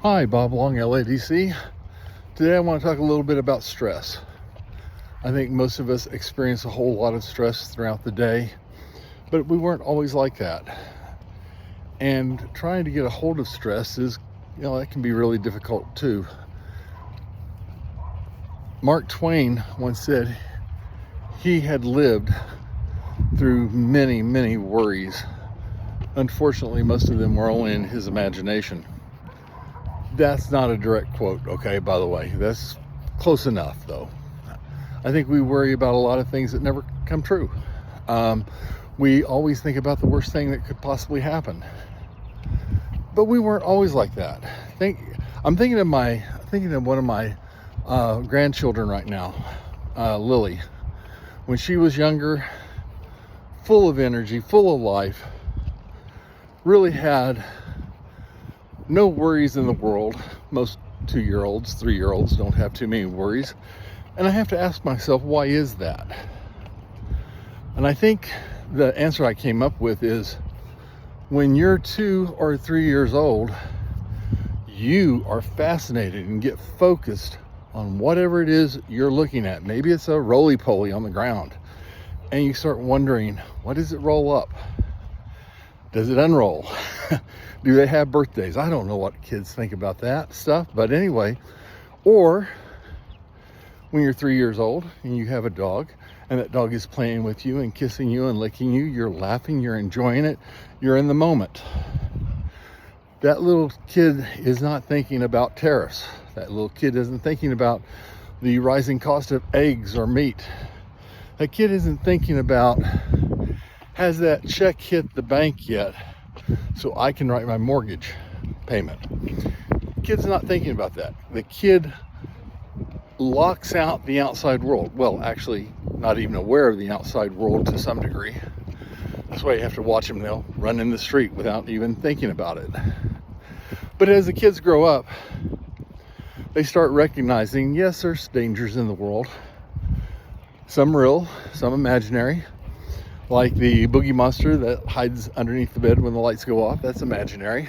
Hi, Bob Long, LADC. Today I want to talk a little bit about stress. I think most of us experience a whole lot of stress throughout the day, but we weren't always like that. And trying to get a hold of stress is, that can be really difficult too. Mark Twain once said he had lived through many, many worries. Unfortunately, most of them were only in his imagination. That's not a direct quote, okay, by the way. That's close enough, though. I think we worry about a lot of things that never come true. We always think about the worst thing that could possibly happen. But we weren't always like that. I'm thinking of one of my grandchildren right now, Lily. When she was younger, full of energy, full of life, really had no worries in the world. Most 2-year-olds, 3-year-olds don't have too many worries. And I have to ask myself, why is that? And I think the answer I came up with is, when you're 2 or 3 years old, you are fascinated and get focused on whatever it is you're looking at. Maybe it's a roly-poly on the ground, and you start wondering, what does it roll up? Does it unroll? Do they have birthdays? I don't know what kids think about that stuff, but anyway. Or when you're 3 years old and you have a dog, and that dog is playing with you and kissing you and licking you, you're laughing, you're enjoying it, you're in the moment. That little kid is not thinking about tariffs. That little kid isn't thinking about the rising cost of eggs or meat. That kid isn't thinking about, has that check hit the bank yet so I can write my mortgage payment? The kid's not thinking about that. The kid locks out the outside world. Well, actually, not even aware of the outside world to some degree. That's why you have to watch them. They'll run in the street without even thinking about it. But as the kids grow up, they start recognizing, yes, there's dangers in the world. Some real, some imaginary. Like the boogie monster that hides underneath the bed when the lights go off. That's imaginary.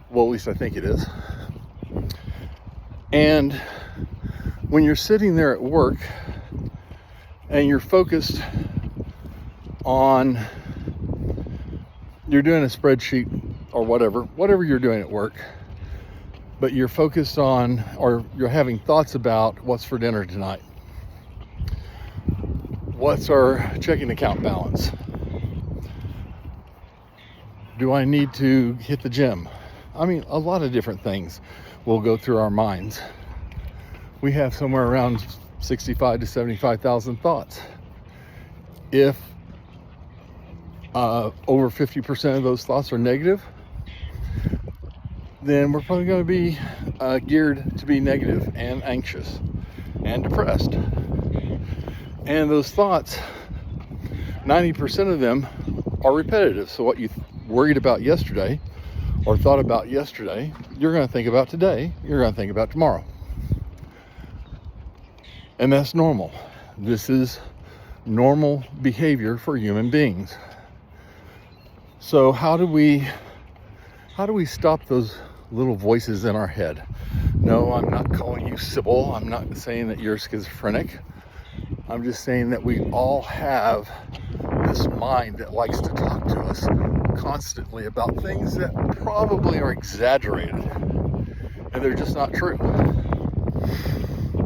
Well, at least I think it is. And when you're sitting there at work and you're focused on, you're doing a spreadsheet or whatever you're doing at work, but you're focused on, or you're having thoughts about what's for dinner tonight. What's our checking account balance? Do I need to hit the gym? I mean, a lot of different things will go through our minds. We have somewhere around 65 to 75,000 thoughts. If over 50% of those thoughts are negative, then we're probably going to be geared to be negative and anxious and depressed. And those thoughts, 90% of them are repetitive. So what you worried about yesterday or thought about yesterday, you're going to think about today, you're going to think about tomorrow. And that's normal. This is normal behavior for human beings. So how do we stop those little voices in our head? No, I'm not calling you Sybil. I'm not saying that you're schizophrenic. I'm just saying that we all have this mind that likes to talk to us constantly about things that probably are exaggerated and they're just not true.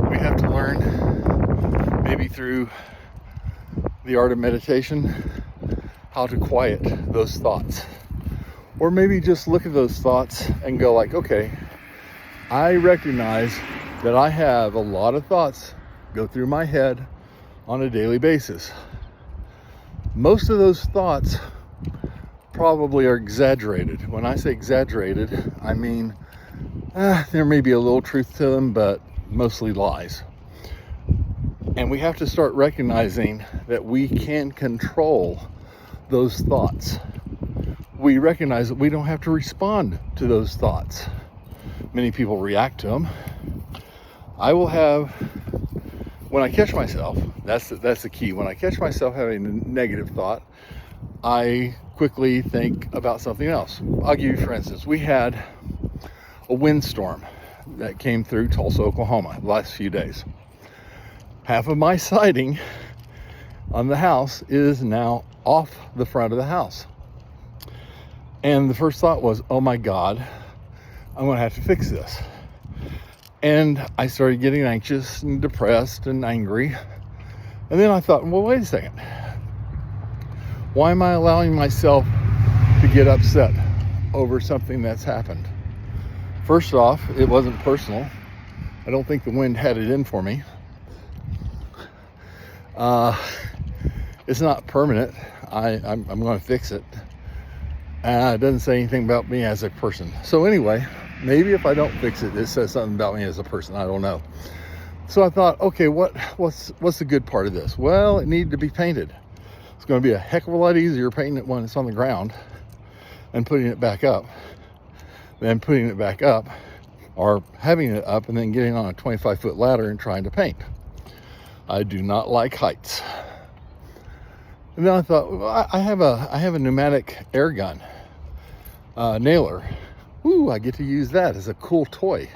We have to learn, maybe through the art of meditation, how to quiet those thoughts. Or maybe just look at those thoughts and go like, okay, I recognize that I have a lot of thoughts go through my head on a daily basis. Most of those thoughts probably are exaggerated. When I say exaggerated, I mean there may be a little truth to them, but mostly lies. And we have to start recognizing that we can control those thoughts. We recognize that we don't have to respond to those thoughts. Many people react to them. I will have, when I catch myself, that's the key. When I catch myself having a negative thought, I quickly think about something else. I'll give you, for instance, we had a windstorm that came through Tulsa, Oklahoma the last few days. Half of my siding on the house is now off the front of the house. And the first thought was, oh my God, I'm going to have to fix this. And I started getting anxious and depressed and angry. And then I thought, well, wait a second. Why am I allowing myself to get upset over something that's happened? First off, it wasn't personal. I don't think the wind had it in for me. It's not permanent. I'm going to fix it. It doesn't say anything about me as a person. So anyway, maybe if I don't fix it, it says something about me as a person. I don't know. So I thought, okay, what's the good part of this? Well, it needed to be painted. It's going to be a heck of a lot easier painting it when it's on the ground and putting it back up than putting it back up or having it up and then getting on a 25-foot ladder and trying to paint. I do not like heights. And then I thought, well, I have a pneumatic air gun nailer. Ooh, I get to use that as a cool toy.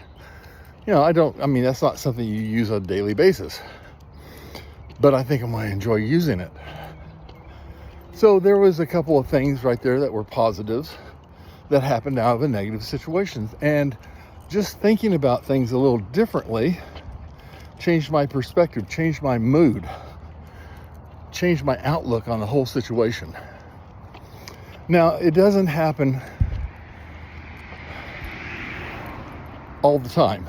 You know, that's not something you use on a daily basis, but I think I'm going to enjoy using it. So there was a couple of things right there that were positives that happened out of the negative situations. And just thinking about things a little differently changed my perspective, changed my mood, changed my outlook on the whole situation. Now, it doesn't happen all the time.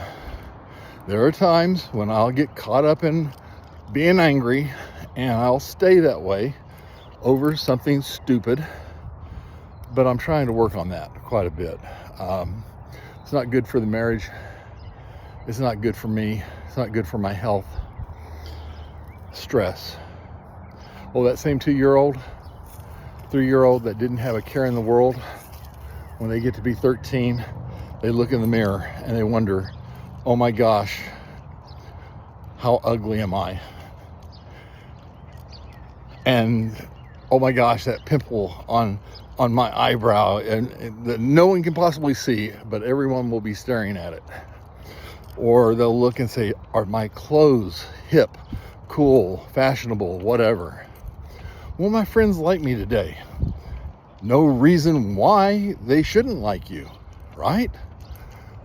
There are times when I'll get caught up in being angry and I'll stay that way over something stupid, but I'm trying to work on that quite a bit. It's not good for the marriage. It's not good for me. It's not good for my health. Stress. Well, that same 2-year-old, 3-year-old that didn't have a care in the world, when they get to be 13, they look in the mirror and they wonder, oh my gosh, how ugly am I? And oh my gosh, that pimple on my eyebrow and that no one can possibly see, but everyone will be staring at it. Or they'll look and say, are my clothes hip, cool, fashionable, whatever? Well, my friends like me today. No reason why they shouldn't like you, right?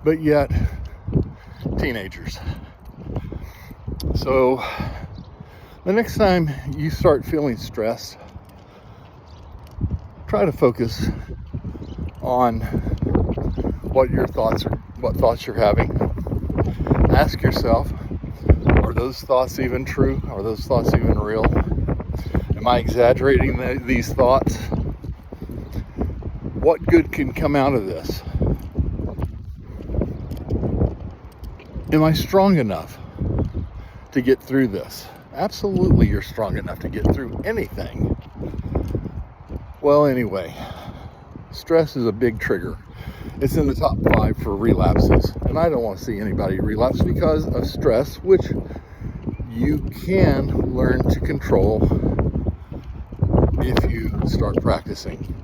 But yet, teenagers. So the next time you start feeling stressed, try to focus on what thoughts you're having. Ask yourself, are those thoughts even true? Are those thoughts even real? Am I exaggerating these thoughts? What good can come out of this? Am I strong enough to get through this? Absolutely, you're strong enough to get through anything. Well, anyway, stress is a big trigger. It's in the top 5 for relapses, and I don't want to see anybody relapse because of stress, which you can learn to control if you start practicing.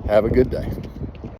Have a good day.